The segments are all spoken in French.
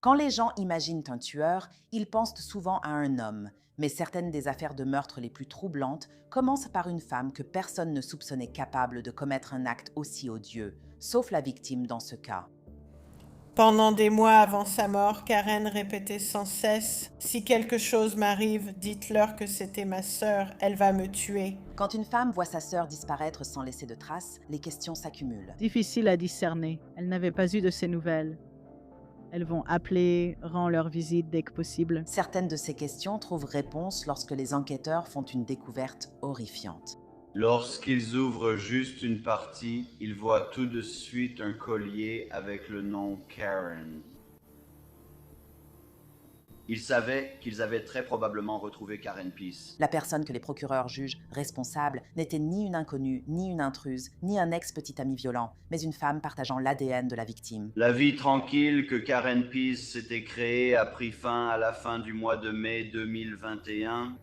Quand les gens imaginent un tueur, ils pensent souvent à un homme, mais certaines des affaires de meurtre les plus troublantes commencent par une femme que personne ne soupçonnait capable de commettre un acte aussi odieux, sauf la victime dans ce cas. Pendant des mois avant sa mort, Karen répétait sans cesse: Si quelque chose m'arrive, dites-leur que c'était ma sœur, elle va me tuer. Quand une femme voit sa sœur disparaître sans laisser de traces, les questions s'accumulent. Difficile à discerner. Elle n'avait pas eu de ses nouvelles. Elles vont appeler, rendre leur visite dès que possible. Certaines de ces questions trouvent réponse lorsque les enquêteurs font une découverte horrifiante. Lorsqu'ils ouvrent juste une partie, ils voient tout de suite un collier avec le nom Karen. Ils savaient qu'ils avaient très probablement retrouvé Karen Peace. La personne que les procureurs jugent responsable n'était ni une inconnue, ni une intruse, ni un ex-petit ami violent, mais une femme partageant l'ADN de la victime. La vie tranquille que Karen Peace s'était créée a pris fin à la fin du mois de mai 2021.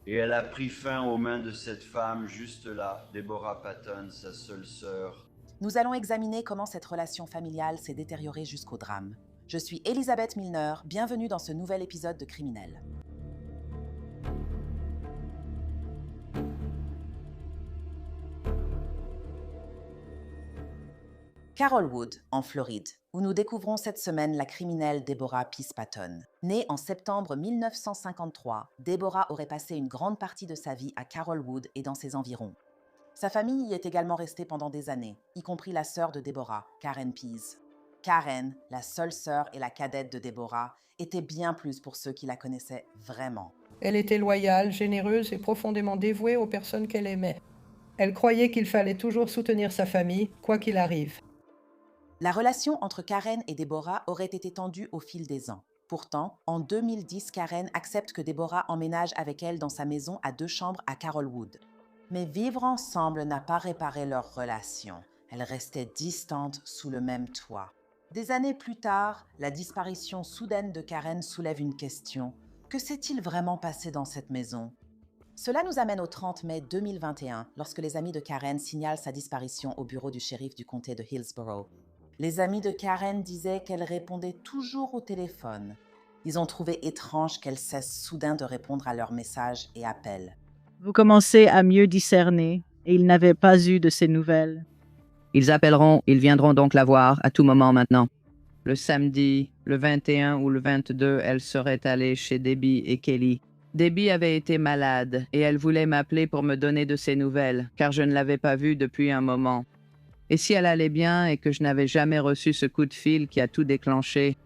Et elle a pris fin aux mains de cette femme juste là, Deborah Patton, sa seule sœur. Nous allons examiner comment cette relation familiale s'est détériorée jusqu'au drame. Je suis Elisabeth Milner, bienvenue dans ce nouvel épisode de Criminel. Carol Wood, en Floride, où nous découvrons cette semaine la criminelle Deborah Peace Patton. Née en septembre 1953, Deborah aurait passé une grande partie de sa vie à Carol Wood et dans ses environs. Sa famille y est également restée pendant des années, y compris la sœur de Deborah, Karen Pease. Karen, la seule sœur et la cadette de Deborah, était bien plus pour ceux qui la connaissaient vraiment. Elle était loyale, généreuse et profondément dévouée aux personnes qu'elle aimait. Elle croyait qu'il fallait toujours soutenir sa famille, quoi qu'il arrive. La relation entre Karen et Deborah aurait été tendue au fil des ans. Pourtant, en 2010, Karen accepte que Deborah emménage avec elle dans sa maison à 2 chambres à Carol Wood. Mais vivre ensemble n'a pas réparé leur relation. Elles restaient distantes sous le même toit. Des années plus tard, la disparition soudaine de Karen soulève une question. Que s'est-il vraiment passé dans cette maison? Cela nous amène au 30 mai 2021, lorsque les amis de Karen signalent sa disparition au bureau du shérif du comté de Hillsborough. Les amis de Karen disaient qu'elle répondait toujours au téléphone. Ils ont trouvé étrange qu'elle cesse soudain de répondre à leurs messages et appels. Vous commencez à mieux discerner et il n'avait pas eu de ses nouvelles. Ils appelleront, ils viendront donc la voir à tout moment maintenant. Le samedi, le 21 ou le 22, elle serait allée chez Debbie et Kelly. Debbie avait été malade et elle voulait m'appeler pour me donner de ses nouvelles, car je ne l'avais pas vue depuis un moment. Et si elle allait bien et que je n'avais jamais reçu ce coup de fil qui a tout déclenché,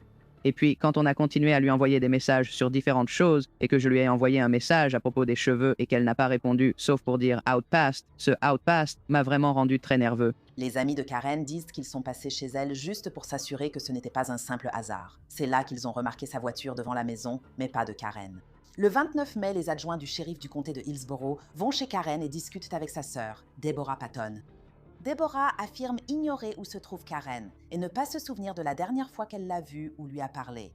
et puis quand on a continué à lui envoyer des messages sur différentes choses et que je lui ai envoyé un message à propos des cheveux et qu'elle n'a pas répondu, sauf pour dire outpast, ce outpast m'a vraiment rendu très nerveux. Les amis de Karen disent qu'ils sont passés chez elle juste pour s'assurer que ce n'était pas un simple hasard. C'est là qu'ils ont remarqué sa voiture devant la maison, mais pas de Karen. Le 29 mai, les adjoints du shérif du comté de Hillsborough vont chez Karen et discutent avec sa sœur, Deborah Patton. Deborah affirme ignorer où se trouve Karen et ne pas se souvenir de la dernière fois qu'elle l'a vue ou lui a parlé.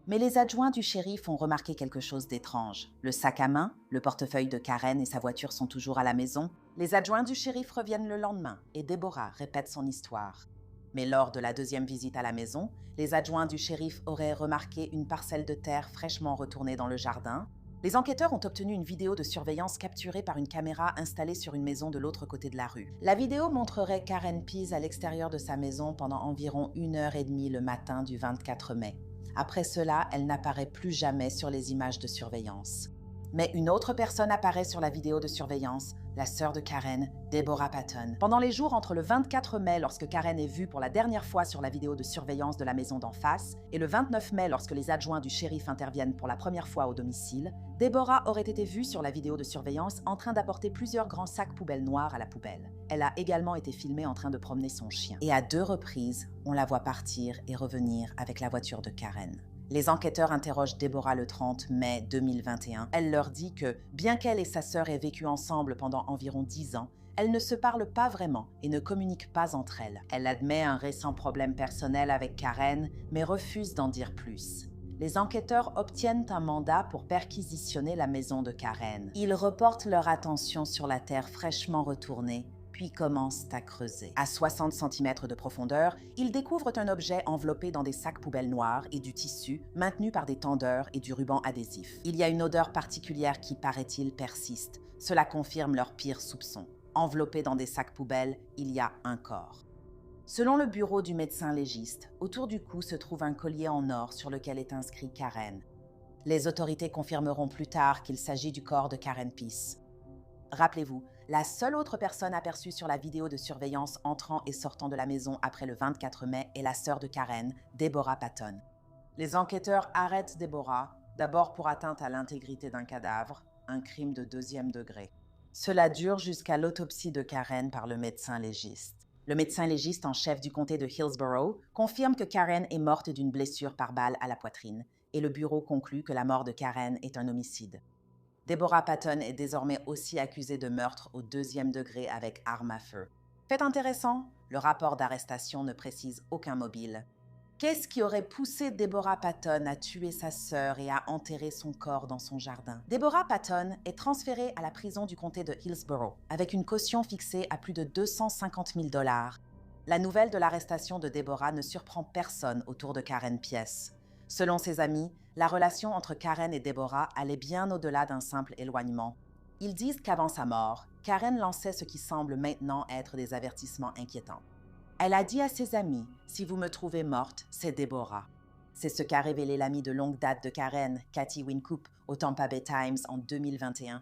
Mais les adjoints du shérif ont remarqué quelque chose d'étrange. Le sac à main, le portefeuille de Karen et sa voiture sont toujours à la maison. Les adjoints du shérif reviennent le lendemain et Deborah répète son histoire. Mais lors de la deuxième visite à la maison, les adjoints du shérif auraient remarqué une parcelle de terre fraîchement retournée dans le jardin. Les enquêteurs ont obtenu une vidéo de surveillance capturée par une caméra installée sur une maison de l'autre côté de la rue. La vidéo montrerait Karen Pease à l'extérieur de sa maison pendant environ 1h30 le matin du 24 mai. Après cela, elle n'apparaît plus jamais sur les images de surveillance. Mais une autre personne apparaît sur la vidéo de surveillance, la sœur de Karen, Deborah Patton. Pendant les jours entre le 24 mai, lorsque Karen est vue pour la dernière fois sur la vidéo de surveillance de la maison d'en face, et le 29 mai, lorsque les adjoints du shérif interviennent pour la première fois au domicile, Deborah aurait été vue sur la vidéo de surveillance en train d'apporter plusieurs grands sacs poubelles noirs à la poubelle. Elle a également été filmée en train de promener son chien. Et à 2 reprises, on la voit partir et revenir avec la voiture de Karen. Les enquêteurs interrogent Deborah le 30 mai 2021. Elle leur dit que, bien qu'elle et sa sœur aient vécu ensemble pendant environ 10 ans, elles ne se parlent pas vraiment et ne communiquent pas entre elles. Elle admet un récent problème personnel avec Karen, mais refuse d'en dire plus. Les enquêteurs obtiennent un mandat pour perquisitionner la maison de Karen. Ils reportent leur attention sur la terre fraîchement retournée, puis commencent à creuser. À 60 cm de profondeur, ils découvrent un objet enveloppé dans des sacs poubelles noirs et du tissu, maintenu par des tendeurs et du ruban adhésif. Il y a une odeur particulière qui, paraît-il, persiste. Cela confirme leurs pires soupçons. Enveloppé dans des sacs poubelles, il y a un corps. Selon le bureau du médecin légiste, autour du cou se trouve un collier en or sur lequel est inscrit Karen. Les autorités confirmeront plus tard qu'il s'agit du corps de Karen Peace. Rappelez-vous, la seule autre personne aperçue sur la vidéo de surveillance entrant et sortant de la maison après le 24 mai est la sœur de Karen, Deborah Patton. Les enquêteurs arrêtent Deborah, d'abord pour atteinte à l'intégrité d'un cadavre, un crime de 2e degré. Cela dure jusqu'à l'autopsie de Karen par le médecin légiste. Le médecin légiste en chef du comté de Hillsborough confirme que Karen est morte d'une blessure par balle à la poitrine, et le bureau conclut que la mort de Karen est un homicide. Deborah Patton est désormais aussi accusée de meurtre au 2e degré avec arme à feu. Fait intéressant, le rapport d'arrestation ne précise aucun mobile. Qu'est-ce qui aurait poussé Deborah Patton à tuer sa sœur et à enterrer son corps dans son jardin? Deborah Patton est transférée à la prison du comté de Hillsborough avec une caution fixée à plus de 250 000 $. La nouvelle de l'arrestation de Deborah ne surprend personne autour de Karen Peace. Selon ses amis, la relation entre Karen et Deborah allait bien au-delà d'un simple éloignement. Ils disent qu'avant sa mort, Karen lançait ce qui semble maintenant être des avertissements inquiétants. Elle a dit à ses amis « Si vous me trouvez morte, c'est Deborah ». C'est ce qu'a révélé l'amie de longue date de Karen, Cathy Wincoop, au Tampa Bay Times en 2021.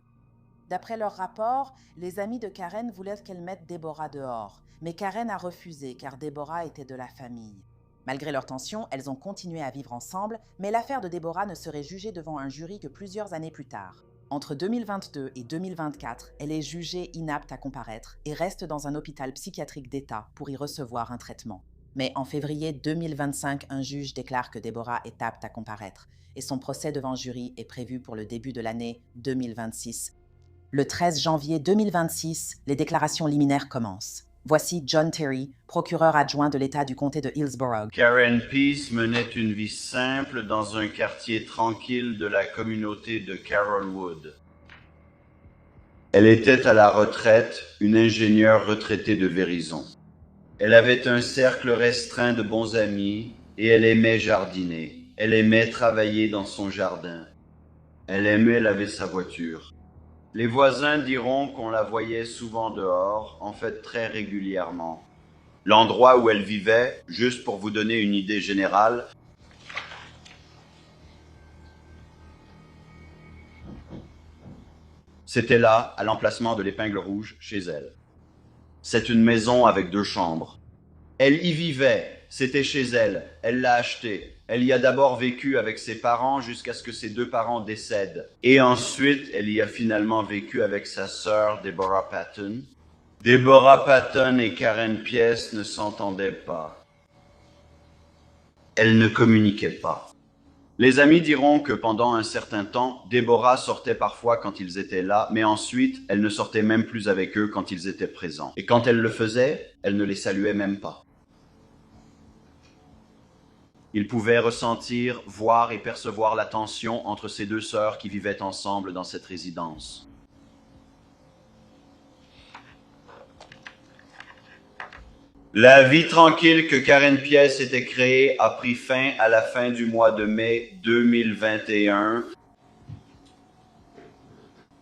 D'après leur rapport, les amis de Karen voulaient qu'elle mette Deborah dehors, mais Karen a refusé car Deborah était de la famille. Malgré leur tension, elles ont continué à vivre ensemble, mais l'affaire de Deborah ne serait jugée devant un jury que plusieurs années plus tard. Entre 2022 et 2024, elle est jugée inapte à comparaître et reste dans un hôpital psychiatrique d'État pour y recevoir un traitement. Mais en février 2025, un juge déclare que Deborah est apte à comparaître et son procès devant jury est prévu pour le début de l'année 2026. Le 13 janvier 2026, les déclarations liminaires commencent. Voici John Terry, procureur adjoint de l'État du comté de Hillsborough. Karen Peace menait une vie simple dans un quartier tranquille de la communauté de Carrollwood. Elle était à la retraite, une ingénieure retraitée de Verizon. Elle avait un cercle restreint de bons amis et elle aimait jardiner. Elle aimait travailler dans son jardin. Elle aimait laver sa voiture. Les voisins diront qu'on la voyait souvent dehors, en fait très régulièrement. L'endroit où elle vivait, juste pour vous donner une idée générale, c'était là, à l'emplacement de l'Épingle Rouge, chez elle. C'est une maison avec 2 chambres. Elle y vivait, c'était chez elle, elle l'a achetée. Elle y a d'abord vécu avec ses parents jusqu'à ce que ses 2 parents décèdent. Et ensuite, elle y a finalement vécu avec sa sœur, Deborah Patton. Deborah Patton et Karen Peace ne s'entendaient pas. Elles ne communiquaient pas. Les amis diront que pendant un certain temps, Deborah sortait parfois quand ils étaient là, mais ensuite, elle ne sortait même plus avec eux quand ils étaient présents. Et quand elle le faisait, elle ne les saluait même pas. Il pouvait ressentir, voir et percevoir la tension entre ces 2 sœurs qui vivaient ensemble dans cette résidence. La vie tranquille que Karen Peace s'était créée a pris fin à la fin du mois de mai 2021.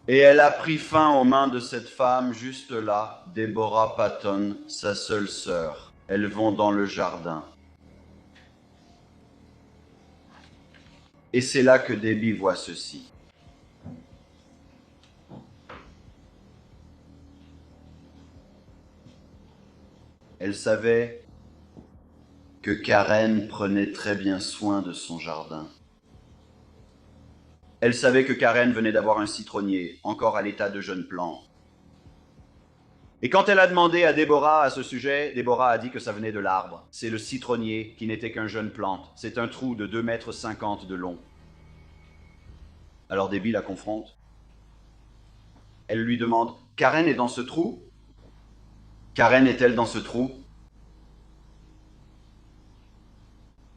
Et elle a pris fin aux mains de cette femme juste là, Deborah Patton, sa seule sœur. Elles vont dans le jardin. Et c'est là que Debbie voit ceci. Elle savait que Karen prenait très bien soin de son jardin. Elle savait que Karen venait d'avoir un citronnier, encore à l'état de jeune plante. Et quand elle a demandé à Deborah à ce sujet, Deborah a dit que ça venait de l'arbre. C'est le citronnier qui n'était qu'un jeune plante. C'est un trou de 2,50 m de long. Alors Debbie la confronte. Elle lui demande « Karen est dans ce trou ? Karen est-elle dans ce trou ?»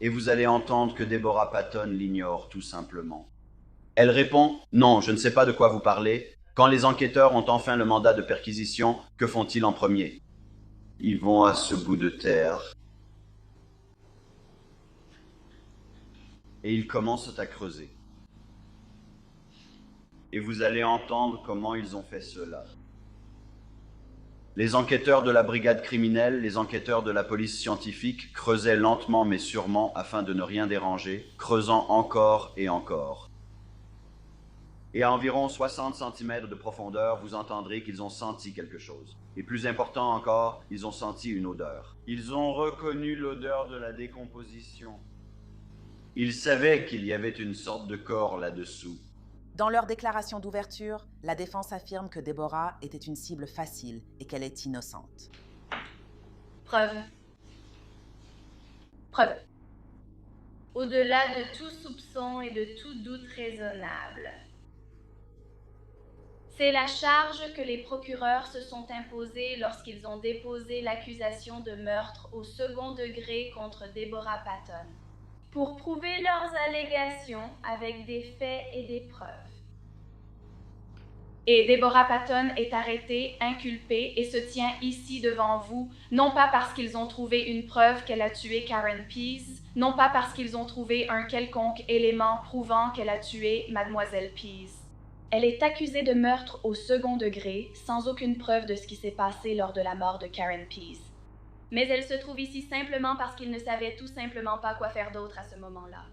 Et vous allez entendre que Deborah Patton l'ignore tout simplement. Elle répond « Non, je ne sais pas de quoi vous parlez. Quand les enquêteurs ont enfin le mandat de perquisition, que font-ils en premier? Ils vont à ce bout de terre et ils commencent à creuser. Et vous allez entendre comment ils ont fait cela. Les enquêteurs de la brigade criminelle, les enquêteurs de la police scientifique creusaient lentement mais sûrement afin de ne rien déranger, creusant encore et encore. Et à environ 60 cm de profondeur, vous entendrez qu'ils ont senti quelque chose. Et plus important encore, ils ont senti une odeur. Ils ont reconnu l'odeur de la décomposition. Ils savaient qu'il y avait une sorte de corps là-dessous. Dans leur déclaration d'ouverture, la défense affirme que Deborah était une cible facile et qu'elle est innocente. Preuve. Preuve. Au-delà de tout soupçon et de tout doute raisonnable. C'est la charge que les procureurs se sont imposés lorsqu'ils ont déposé l'accusation de meurtre au second degré contre Deborah Patton, pour prouver leurs allégations avec des faits et des preuves. Et Deborah Patton est arrêtée, inculpée et se tient ici devant vous, non pas parce qu'ils ont trouvé une preuve qu'elle a tué Karen Pease, non pas parce qu'ils ont trouvé un quelconque élément prouvant qu'elle a tué Mademoiselle Pease. Elle est accusée de meurtre au second degré, sans aucune preuve de ce qui s'est passé lors de la mort de Karen Pease. Mais elle se trouve ici simplement parce qu'ils ne savaient tout simplement pas quoi faire d'autre à ce moment-là.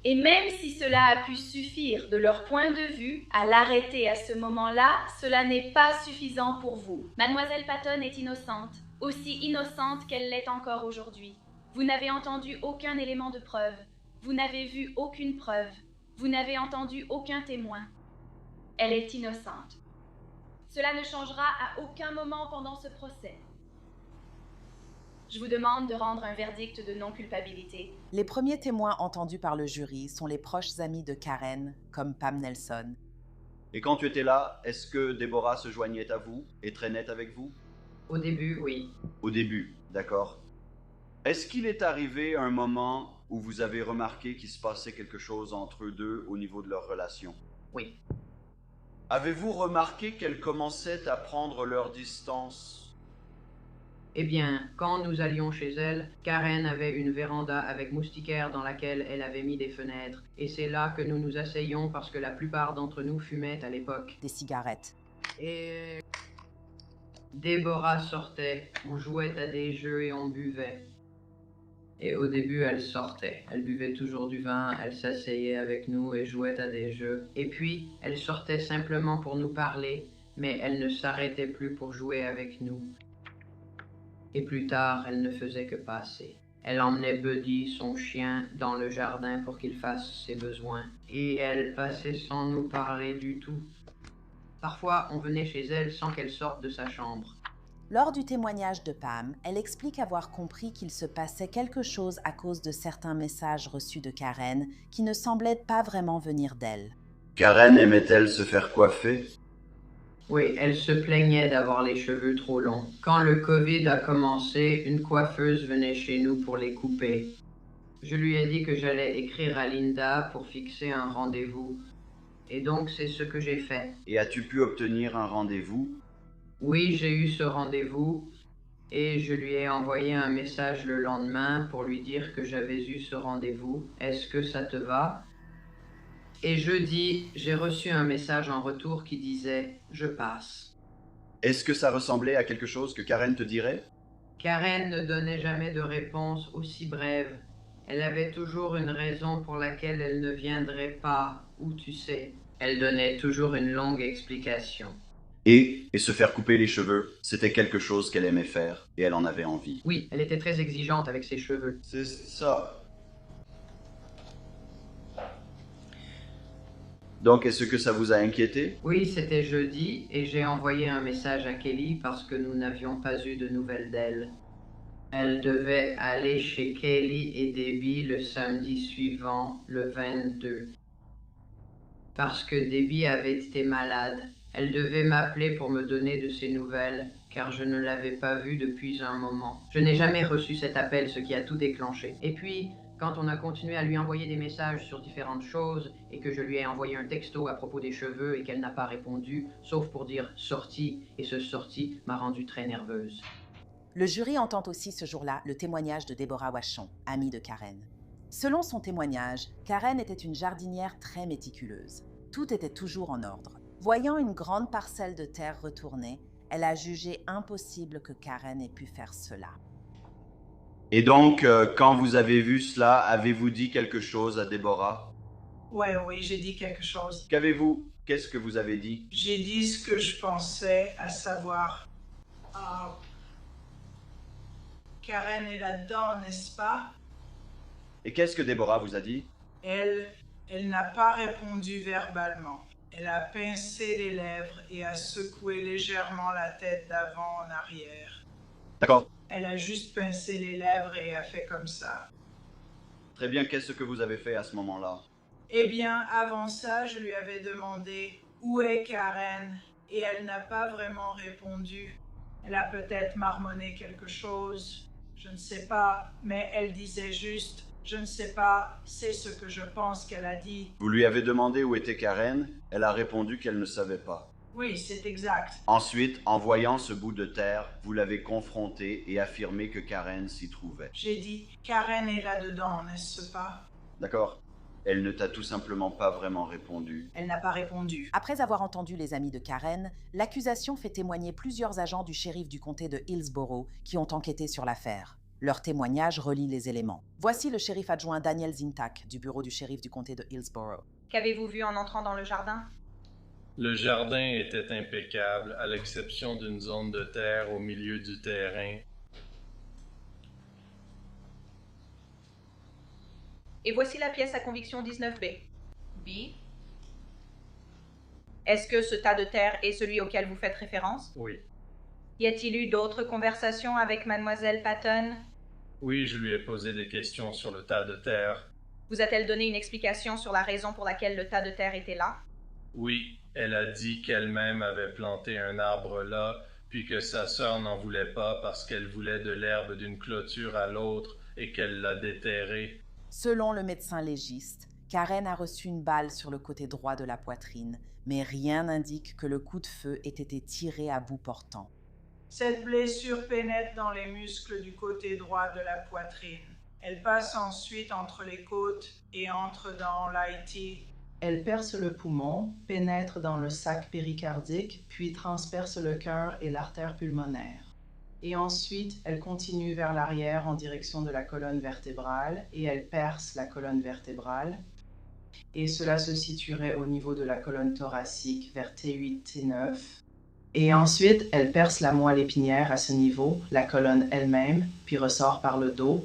Et même si cela a pu suffire de leur point de vue à l'arrêter à ce moment-là, cela n'est pas suffisant pour vous. Mademoiselle Patton est innocente, aussi innocente qu'elle l'est encore aujourd'hui. Vous n'avez entendu aucun élément de preuve. Vous n'avez vu aucune preuve. Vous n'avez entendu aucun témoin. Elle est innocente. Cela ne changera à aucun moment pendant ce procès. Je vous demande de rendre un verdict de non-culpabilité. Les premiers témoins entendus par le jury sont les proches amis de Karen, comme Pam Nelson. Et quand tu étais là, est-ce que Deborah se joignait à vous et traînait avec vous? Au début, oui. Au début, d'accord. Est-ce qu'il est arrivé un moment où vous avez remarqué qu'il se passait quelque chose entre eux deux au niveau de leur relation? Oui. Avez-vous remarqué qu'elles commençaient à prendre leur distance? Eh bien, quand nous allions chez elle, Karen avait une véranda avec moustiquaire dans laquelle elle avait mis des fenêtres. Et c'est là que nous nous asseyions parce que la plupart d'entre nous fumaient à l'époque. Des cigarettes. Et Deborah sortait, on jouait à des jeux et on buvait. Et au début, elle sortait. Elle buvait toujours du vin, elle s'asseyait avec nous et jouait à des jeux. Et puis, elle sortait simplement pour nous parler, mais elle ne s'arrêtait plus pour jouer avec nous. Et plus tard, elle ne faisait que passer. Elle emmenait Buddy, son chien, dans le jardin pour qu'il fasse ses besoins. Et elle passait sans nous parler du tout. Parfois, on venait chez elle sans qu'elle sorte de sa chambre. Lors du témoignage de Pam, elle explique avoir compris qu'il se passait quelque chose à cause de certains messages reçus de Karen qui ne semblaient pas vraiment venir d'elle. Karen aimait-elle se faire coiffer? Oui, elle se plaignait d'avoir les cheveux trop longs. Quand le Covid a commencé, une coiffeuse venait chez nous pour les couper. Je lui ai dit que j'allais écrire à Linda pour fixer un rendez-vous. Et donc, c'est ce que j'ai fait. Et as-tu pu obtenir un rendez-vous? Oui, j'ai eu ce rendez-vous. Et je lui ai envoyé un message le lendemain pour lui dire que j'avais eu ce rendez-vous. Est-ce que ça te va? Et jeudi, j'ai reçu un message en retour qui disait « Je passe ». Est-ce que ça ressemblait à quelque chose que Karen te dirait? Karen ne donnait jamais de réponse aussi brève. Elle avait toujours une raison pour laquelle elle ne viendrait pas, ou tu sais. Elle donnait toujours une longue explication. Et se faire couper les cheveux, c'était quelque chose qu'elle aimait faire, et elle en avait envie. Oui, elle était très exigeante avec ses cheveux. C'est ça. Donc, est-ce que ça vous a inquiété? Oui, c'était jeudi, et j'ai envoyé un message à Kelly parce que nous n'avions pas eu de nouvelles d'elle. Elle devait aller chez Kelly et Debbie le samedi suivant, le 22. Parce que Debbie avait été malade. Elle devait m'appeler pour me donner de ses nouvelles, car je ne l'avais pas vue depuis un moment. Je n'ai jamais reçu cet appel, ce qui a tout déclenché. Et puis, Quand on a continué à lui envoyer des messages sur différentes choses et que je lui ai envoyé un texto à propos des cheveux et qu'elle n'a pas répondu, sauf pour dire sorti, et ce sorti m'a rendue très nerveuse. Le jury entend aussi ce jour-là le témoignage de Deborah Washon, amie de Karen. Selon son témoignage, Karen était une jardinière très méticuleuse. Tout était toujours en ordre. Voyant une grande parcelle de terre retournée, elle a jugé impossible que Karen ait pu faire cela. Et donc, quand vous avez vu cela, avez-vous dit quelque chose à Déborah? Oui, j'ai dit quelque chose. Qu'est-ce que vous avez dit? J'ai dit ce que je pensais, à savoir... Karen est là-dedans, n'est-ce pas? Et qu'est-ce que Déborah vous a dit? Elle n'a pas répondu verbalement. Elle a pincé les lèvres et a secoué légèrement la tête d'avant en arrière. D'accord. Elle a juste pincé les lèvres et a fait comme ça. Très bien, qu'est-ce que vous avez fait à ce moment-là? Eh bien, avant ça, je lui avais demandé « Où est Karen ?» et elle n'a pas vraiment répondu. Elle a peut-être marmonné quelque chose, je ne sais pas, mais elle disait juste « Je ne sais pas, c'est ce que je pense qu'elle a dit. » Vous lui avez demandé où était Karen, elle a répondu qu'elle ne savait pas. Oui, c'est exact. Ensuite, en voyant ce bout de terre, vous l'avez confronté et affirmé que Karen s'y trouvait. J'ai dit « Karen est là-dedans, n'est-ce pas ?» D'accord? Elle ne t'a tout simplement pas vraiment répondu. Elle n'a pas répondu. Après avoir entendu les amis de Karen, l'accusation fait témoigner plusieurs agents du shérif du comté de Hillsborough qui ont enquêté sur l'affaire. Leur témoignage relie les éléments. Voici le shérif adjoint Daniel Zintak du bureau du shérif du comté de Hillsborough. Qu'avez-vous vu en entrant dans le jardin? Le jardin était impeccable, à l'exception d'une zone de terre au milieu du terrain. Et voici la pièce à conviction 19B. B. Est-ce que ce tas de terre est celui auquel vous faites référence? Oui. Y a-t-il eu d'autres conversations avec mademoiselle Patton? Oui, je lui ai posé des questions sur le tas de terre. Vous a-t-elle donné une explication sur la raison pour laquelle le tas de terre était là? Oui, elle a dit qu'elle-même avait planté un arbre là, puis que sa sœur n'en voulait pas parce qu'elle voulait de l'herbe d'une clôture à l'autre et qu'elle l'a déterré. Selon le médecin légiste, Karen a reçu une balle sur le côté droit de la poitrine, mais rien n'indique que le coup de feu ait été tiré à bout portant. Cette blessure pénètre dans les muscles du côté droit de la poitrine. Elle passe ensuite entre les côtes et entre dans l'IT. Elle perce le poumon, pénètre dans le sac péricardique, puis transperce le cœur et l'artère pulmonaire. Et ensuite, elle continue vers l'arrière en direction de la colonne vertébrale et elle perce la colonne vertébrale. Et cela se situerait au niveau de la colonne thoracique vers T8, T9. Et ensuite, elle perce la moelle épinière à ce niveau, la colonne elle-même, puis ressort par le dos.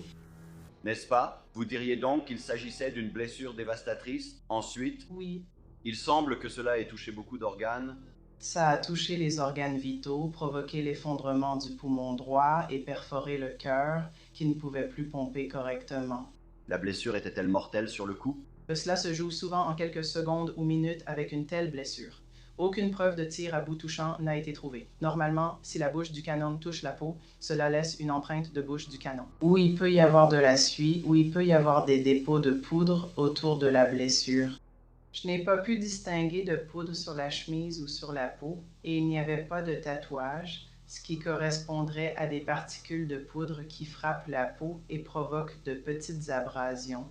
N'est-ce pas? Vous diriez donc qu'il s'agissait d'une blessure dévastatrice? Ensuite, Oui, il semble que cela ait touché beaucoup d'organes. ça a touché les organes vitaux, provoqué l'effondrement du poumon droit et perforé le cœur, qui ne pouvait plus pomper correctement. La blessure était-elle mortelle sur le coup? Cela se joue souvent en quelques secondes ou minutes avec une telle blessure. Aucune preuve de tir à bout touchant n'a été trouvée. Normalement, si la bouche du canon touche la peau, cela laisse une empreinte de bouche du canon. Ou il peut y avoir de la suie, ou il peut y avoir des dépôts de poudre autour de la blessure. Je n'ai pas pu distinguer de poudre sur la chemise ou sur la peau, et il n'y avait pas de tatouage, ce qui correspondrait à des particules de poudre qui frappent la peau et provoquent de petites abrasions.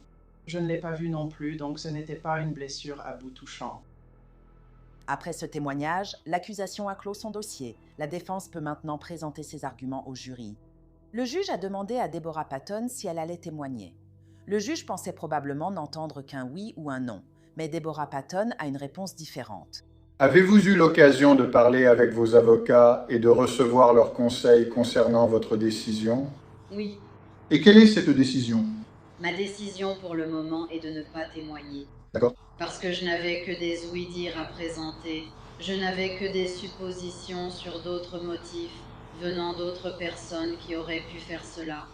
Je ne l'ai pas vu non plus, donc ce n'était pas une blessure à bout touchant. Après ce témoignage, l'accusation a clos son dossier. La défense peut maintenant présenter ses arguments au jury. Le juge a demandé à Deborah Patton si elle allait témoigner. Le juge pensait probablement n'entendre qu'un oui ou un non, mais Deborah Patton a une réponse différente. Avez-vous eu l'occasion de parler avec vos avocats et de recevoir leurs conseils concernant votre décision? Oui. Et quelle est cette décision? Ma décision pour le moment est de ne pas témoigner. D'accord. Parce que je n'avais que des ouï-dire à présenter. Je n'avais que des suppositions sur d'autres motifs venant d'autres personnes qui auraient pu faire cela.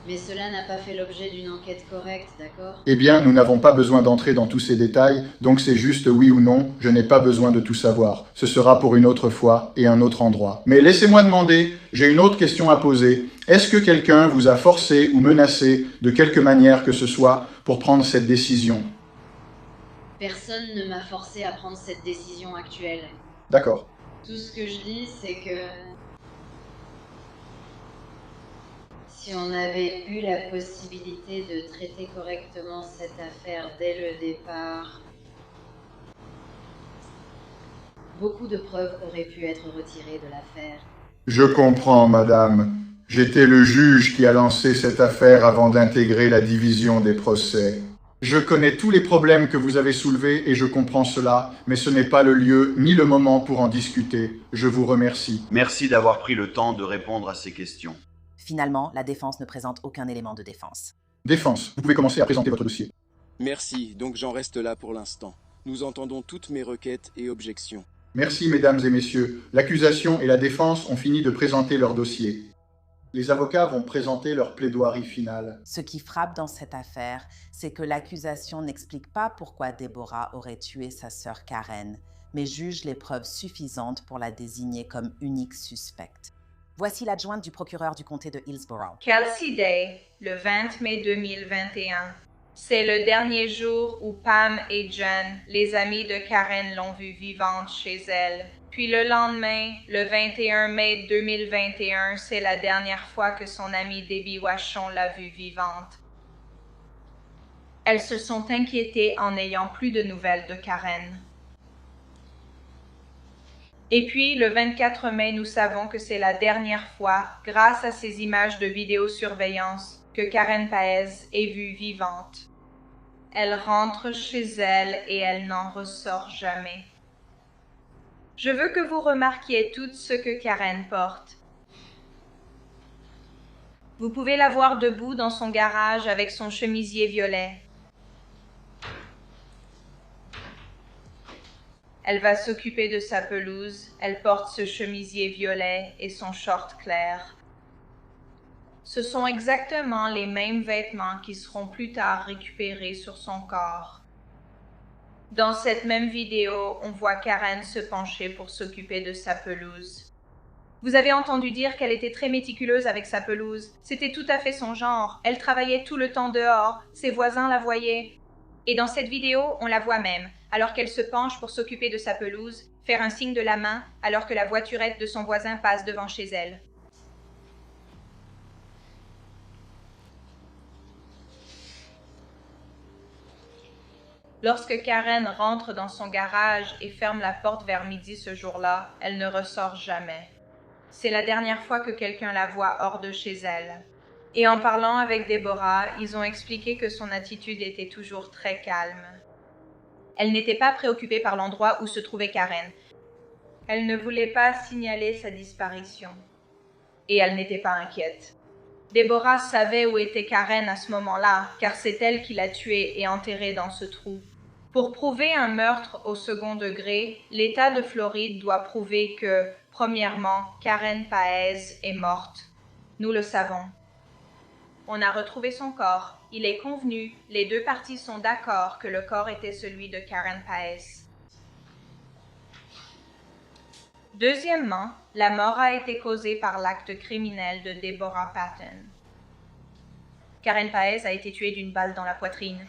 Mais cela n'a pas fait l'objet d'une enquête correcte, d'accord? Eh bien, nous n'avons pas besoin d'entrer dans tous ces détails, donc c'est juste oui ou non, je n'ai pas besoin de tout savoir. Ce sera pour une autre fois et un autre endroit. Mais laissez-moi demander, j'ai une autre question à poser. Est-ce que quelqu'un vous a forcé ou menacé de quelque manière que ce soit pour prendre cette décision? Personne ne m'a forcé à prendre cette décision actuelle. D'accord. Tout ce que je dis, c'est que... si on avait eu la possibilité de traiter correctement cette affaire dès le départ, beaucoup de preuves auraient pu être retirées de l'affaire. Je comprends, madame. J'étais le juge qui a lancé cette affaire avant d'intégrer la division des procès. Je connais tous les problèmes que vous avez soulevés et je comprends cela, mais ce n'est pas le lieu ni le moment pour en discuter. Je vous remercie. Merci d'avoir pris le temps de répondre à ces questions. Finalement, la défense ne présente aucun élément de défense. Défense, vous pouvez commencer à présenter votre dossier. Merci, donc j'en reste là pour l'instant. Nous entendons toutes mes requêtes et objections. Merci, mesdames et messieurs. L'accusation et la défense ont fini de présenter leur dossier. Les avocats vont présenter leur plaidoirie finale. Ce qui frappe dans cette affaire, c'est que l'accusation n'explique pas pourquoi Deborah aurait tué sa sœur Karen, mais juge les preuves suffisantes pour la désigner comme unique suspecte. Voici l'adjointe du procureur du comté de Hillsborough. Kelsey Day, le 20 mai 2021. C'est le dernier jour où Pam et Jen, les amis de Karen, l'ont vue vivante chez elle. Puis le lendemain, le 21 mai 2021, c'est la dernière fois que son amie Debbie Washon l'a vue vivante. Elles se sont inquiétées en n'ayant plus de nouvelles de Karen. Et puis, le 24 mai, nous savons que c'est la dernière fois, grâce à ces images de vidéosurveillance, que Karen Paez est vue vivante. Elle rentre chez elle et elle n'en ressort jamais. Je veux que vous remarquiez tout ce que Karen porte. Vous pouvez la voir debout dans son garage avec son chemisier violet. Elle va s'occuper de sa pelouse, elle porte ce chemisier violet et son short clair. Ce sont exactement les mêmes vêtements qui seront plus tard récupérés sur son corps. Dans cette même vidéo, on voit Karen se pencher pour s'occuper de sa pelouse. Vous avez entendu dire qu'elle était très méticuleuse avec sa pelouse. C'était tout à fait son genre. Elle travaillait tout le temps dehors. Ses voisins la voyaient. Et dans cette vidéo, on la voit même, alors qu'elle se penche pour s'occuper de sa pelouse, faire un signe de la main alors que la voiturette de son voisin passe devant chez elle. Lorsque Karen rentre dans son garage et ferme la porte vers midi ce jour-là, elle ne ressort jamais. C'est la dernière fois que quelqu'un la voit hors de chez elle. Et en parlant avec Deborah, ils ont expliqué que son attitude était toujours très calme. Elle n'était pas préoccupée par l'endroit où se trouvait Karen. Elle ne voulait pas signaler sa disparition. Et elle n'était pas inquiète. Deborah savait où était Karen à ce moment-là, car c'est elle qui l'a tuée et enterrée dans ce trou. Pour prouver un meurtre au second degré, l'État de Floride doit prouver que, premièrement, Karen Paez est morte. Nous le savons. On a retrouvé son corps. Il est convenu, les deux parties sont d'accord que le corps était celui de Karen Paez. Deuxièmement, la mort a été causée par l'acte criminel de Deborah Patton. Karen Paez a été tuée d'une balle dans la poitrine.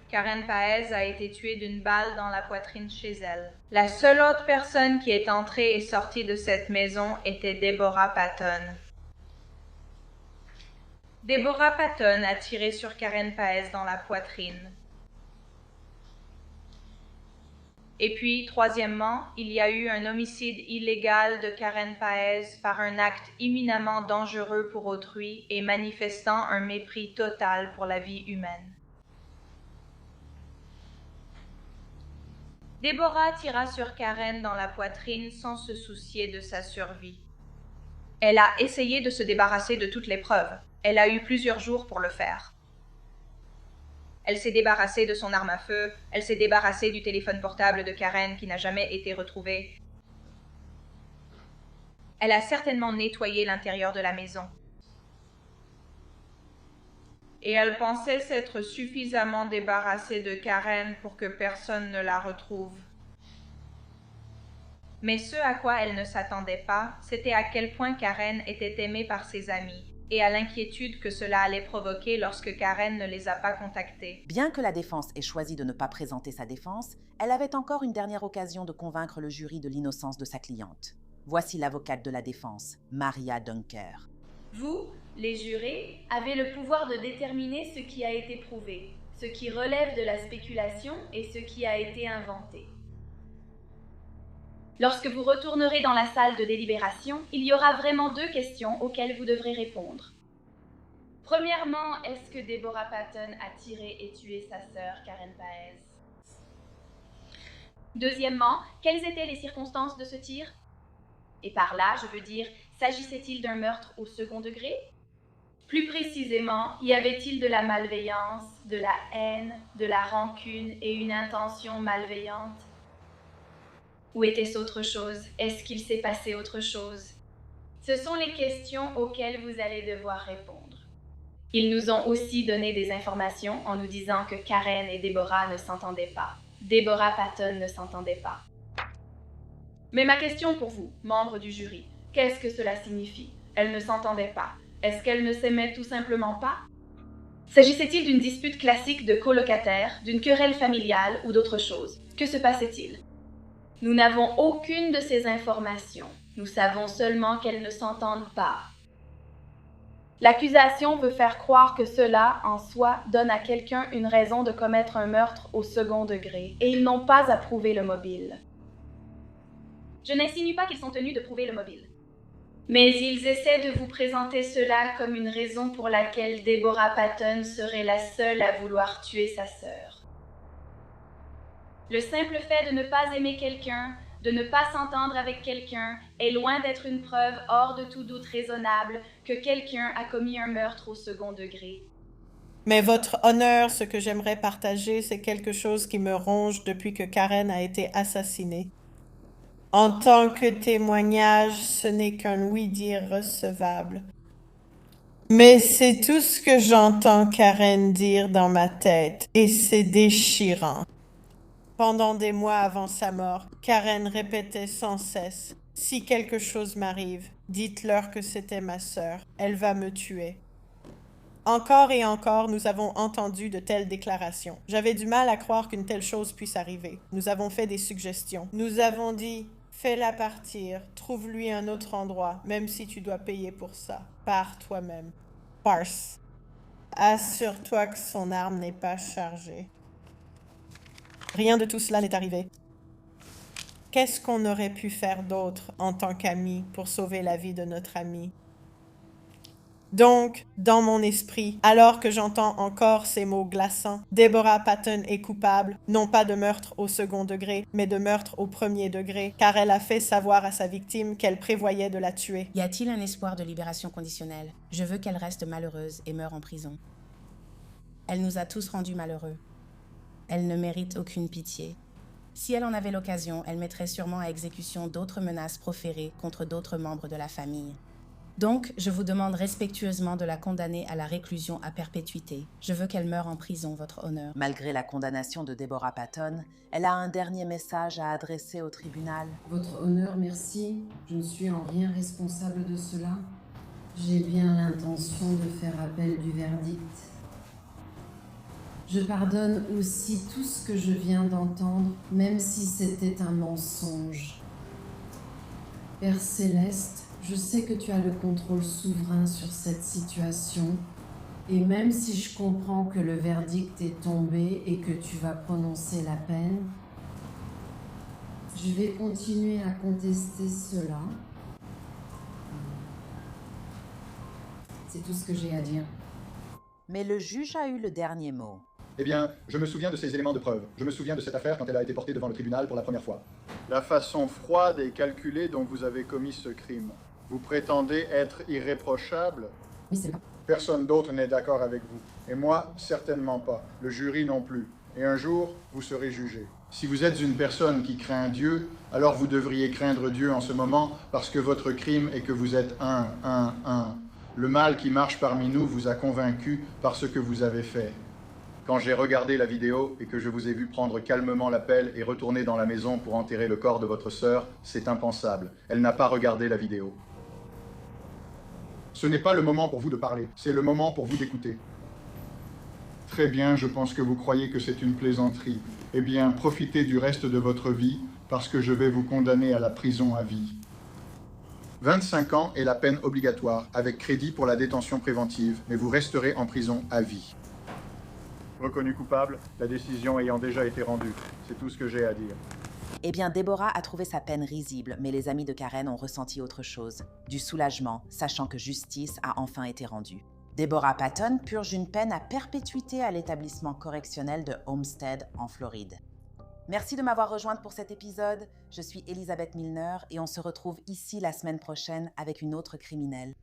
Karen Paez a été tuée d'une balle dans la poitrine chez elle. La seule autre personne qui est entrée et sortie de cette maison était Deborah Patton. Deborah Patton a tiré sur Karen Paez dans la poitrine. Et puis, troisièmement, il y a eu un homicide illégal de Karen Paez par un acte éminemment dangereux pour autrui et manifestant un mépris total pour la vie humaine. Deborah tira sur Karen dans la poitrine sans se soucier de sa survie. Elle a essayé de se débarrasser de toutes les preuves. Elle a eu plusieurs jours pour le faire. Elle s'est débarrassée de son arme à feu, elle s'est débarrassée du téléphone portable de Karen qui n'a jamais été retrouvé. Elle a certainement nettoyé l'intérieur de la maison. et elle pensait s'être suffisamment débarrassée de Karen pour que personne ne la retrouve. Mais ce à quoi elle ne s'attendait pas, c'était à quel point Karen était aimée par ses amis, et à l'inquiétude que cela allait provoquer lorsque Karen ne les a pas contactés. Bien que la défense ait choisi de ne pas présenter sa défense, elle avait encore une dernière occasion de convaincre le jury de l'innocence de sa cliente. Voici l'avocate de la défense, Maria Dunker. Vous, les jurés, avez le pouvoir de déterminer ce qui a été prouvé, ce qui relève de la spéculation et ce qui a été inventé. Lorsque vous retournerez dans la salle de délibération, il y aura vraiment 2 questions auxquelles vous devrez répondre. Premièrement, est-ce que Deborah Patton a tiré et tué sa sœur, Karen Paez? Deuxièmement, quelles étaient les circonstances de ce tir? Et par là, je veux dire, s'agissait-il d'un meurtre au second degré? Plus précisément, y avait-il de la malveillance, de la haine, de la rancune et une intention malveillante? Ou était-ce autre chose? Est-ce qu'il s'est passé autre chose? Ce sont les questions auxquelles vous allez devoir répondre. Ils nous ont aussi donné des informations en nous disant que Karen et Deborah ne s'entendaient pas. Deborah Patton ne s'entendait pas. Mais ma question pour vous, membres du jury, qu'est-ce que cela signifie? Elles ne s'entendaient pas. Est-ce qu'elles ne s'aimaient tout simplement pas? S'agissait-il d'une dispute classique de colocataires, d'une querelle familiale ou d'autre chose? Que se passait-il? Nous n'avons aucune de ces informations. Nous savons seulement qu'elles ne s'entendent pas. L'accusation veut faire croire que cela, en soi, donne à quelqu'un une raison de commettre un meurtre au second degré, et ils n'ont pas à prouver le mobile. Je n'insinue pas qu'ils sont tenus de prouver le mobile. Mais ils essaient de vous présenter cela comme une raison pour laquelle Deborah Patton serait la seule à vouloir tuer sa sœur. Le simple fait de ne pas aimer quelqu'un, de ne pas s'entendre avec quelqu'un, est loin d'être une preuve hors de tout doute raisonnable que quelqu'un a commis un meurtre au second degré. Mais votre honneur, ce que j'aimerais partager, c'est quelque chose qui me ronge depuis que Karen a été assassinée. En tant que témoignage, ce n'est qu'un oui-dire recevable. Mais c'est tout ce que j'entends Karen dire dans ma tête, et c'est déchirant. Pendant des mois avant sa mort, Karen répétait sans cesse « Si quelque chose m'arrive, dites-leur que c'était ma sœur, elle va me tuer. » Encore et encore, nous avons entendu de telles déclarations. J'avais du mal à croire qu'une telle chose puisse arriver. Nous avons fait des suggestions. Nous avons dit « Fais-la partir, trouve-lui un autre endroit, même si tu dois payer pour ça. Pars toi-même. » Farce. Assure-toi que son arme n'est pas chargée. Rien de tout cela n'est arrivé. Qu'est-ce qu'on aurait pu faire d'autre en tant qu'amis pour sauver la vie de notre ami? Donc, dans mon esprit, alors que j'entends encore ces mots glaçants, Deborah Patton est coupable, non pas de meurtre au second degré, mais de meurtre au premier degré, car elle a fait savoir à sa victime qu'elle prévoyait de la tuer. Y a-t-il un espoir de libération conditionnelle? Je veux qu'elle reste malheureuse et meure en prison. Elle nous a tous rendus malheureux. Elle ne mérite aucune pitié. Si elle en avait l'occasion, elle mettrait sûrement à exécution d'autres menaces proférées contre d'autres membres de la famille. Donc, je vous demande respectueusement de la condamner à la réclusion à perpétuité. Je veux qu'elle meure en prison, votre honneur. Malgré la condamnation de Deborah Patton, elle a un dernier message à adresser au tribunal. Votre honneur, merci. Je ne suis en rien responsable de cela. J'ai bien l'intention de faire appel du verdict. Je pardonne aussi tout ce que je viens d'entendre, même si c'était un mensonge. Père Céleste, je sais que tu as le contrôle souverain sur cette situation, et même si je comprends que le verdict est tombé et que tu vas prononcer la peine, je vais continuer à contester cela. C'est tout ce que j'ai à dire. Mais le juge a eu le dernier mot. Eh bien, je me souviens de ces éléments de preuve. Je me souviens de cette affaire quand elle a été portée devant le tribunal pour la première fois. La façon froide et calculée dont vous avez commis ce crime. Vous prétendez être irréprochable? Oui, c'est vrai. Personne d'autre n'est d'accord avec vous. Et moi, certainement pas. Le jury non plus. Et un jour, vous serez jugé. Si vous êtes une personne qui craint Dieu, alors vous devriez craindre Dieu en ce moment parce que votre crime est que vous êtes un. Le mal qui marche parmi nous vous a convaincu par ce que vous avez fait. Quand j'ai regardé la vidéo et que je vous ai vu prendre calmement la pelle et retourner dans la maison pour enterrer le corps de votre sœur, c'est impensable. Elle n'a pas regardé la vidéo. Ce n'est pas le moment pour vous de parler, c'est le moment pour vous d'écouter. Très bien, je pense que vous croyez que c'est une plaisanterie. Eh bien, profitez du reste de votre vie, parce que je vais vous condamner à la prison à vie. 25 ans est la peine obligatoire, avec crédit pour la détention préventive, mais vous resterez en prison à vie. Reconnu coupable, la décision ayant déjà été rendue. C'est tout ce que j'ai à dire. Eh bien, Deborah a trouvé sa peine risible, mais les amis de Karen ont ressenti autre chose. Du soulagement, sachant que justice a enfin été rendue. Deborah Patton purge une peine à perpétuité à l'établissement correctionnel de Homestead en Floride. Merci de m'avoir rejointe pour cet épisode. Je suis Elisabeth Milner et on se retrouve ici la semaine prochaine avec une autre criminelle.